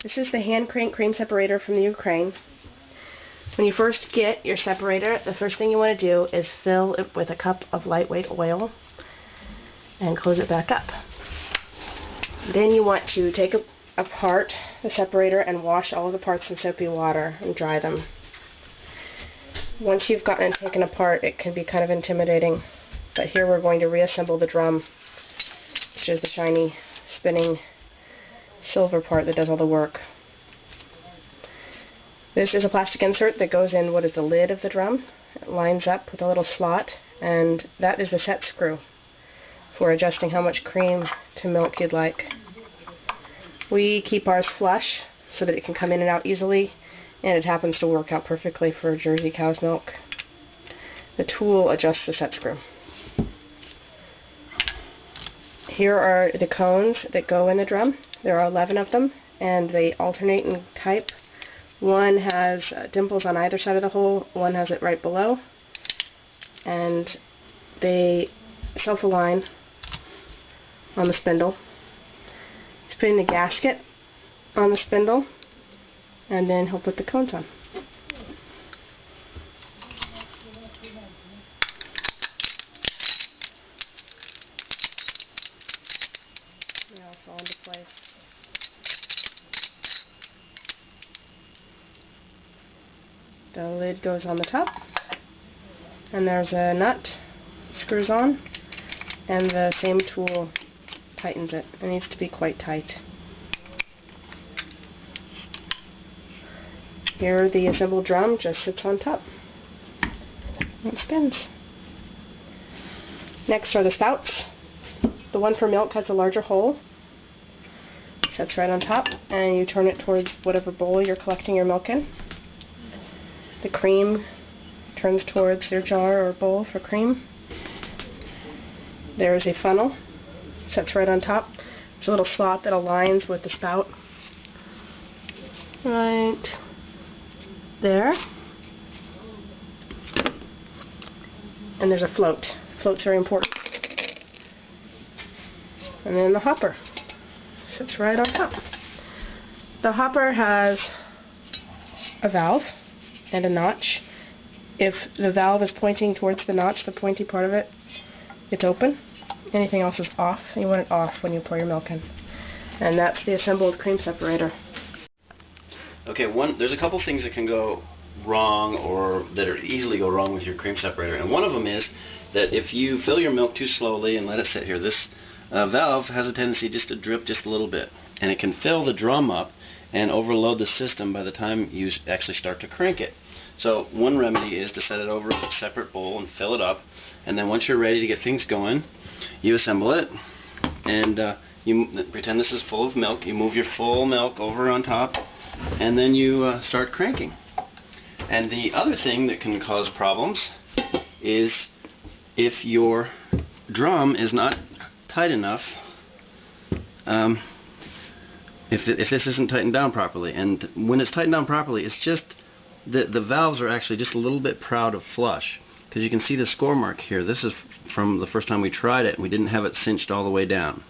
This is the hand crank cream separator from the Ukraine. When you first get your separator, the first thing you want to do is fill it with a cup of lightweight oil and close it back up. Then you want to take apart the separator and wash all of the parts in soapy water and dry them. Once you've gotten it taken apart, it can be kind of intimidating, but here we're going to reassemble the drum, which is the shiny spinning silver part that does all the work. This is a plastic insert that goes in what is the lid of the drum. It lines up with a little slot, and that is the set screw for adjusting how much cream to milk you'd like. We keep ours flush so that it can come in and out easily, and it happens to work out perfectly for a Jersey cow's milk. The tool adjusts the set screw. Here are the cones that go in the drum. There are 11 of them, and they alternate in type. One has dimples on either side of the hole, one has it right below, and they self-align on the spindle. He's putting the gasket on the spindle, and then he'll put the cones on. They all fall into place. The lid goes on the top, and there's a nut, screws on, and the same tool tightens it. It needs to be quite tight. Here the assembled drum just sits on top. It spins. Next are the spouts. The one for milk has a larger hole. Sits right on top, and you turn it towards whatever bowl you're collecting your milk in. The cream turns towards your jar or bowl for cream. There is a funnel, sits right on top. There's a little slot that aligns with the spout. Right there. And there's a float. Float's very important. And then the hopper sits right on top. The hopper has a valve and a notch. If the valve is pointing towards the notch, the pointy part of it, it's open. Anything else is off. You want it off when you pour your milk in. And that's the assembled cream separator. Okay, there's a couple things that can go wrong, or that are easily go wrong with your cream separator. And one of them is that if you fill your milk too slowly and let it sit here, this valve has a tendency just to drip just a little bit. And it can fill the drum up and overload the system by the time you actually start to crank it. So one remedy is to set it over a separate bowl and fill it up, and then once you're ready to get things going, you assemble it, and you pretend this is full of milk. You move your full milk over on top, and then you start cranking. And the other thing that can cause problems is if your drum is not tight enough, if this isn't tightened down properly. And when it's tightened down properly, it's just the valves are actually just a little bit proud of flush, because you can see the score mark here. This is from the first time we tried it. We didn't have it cinched all the way down.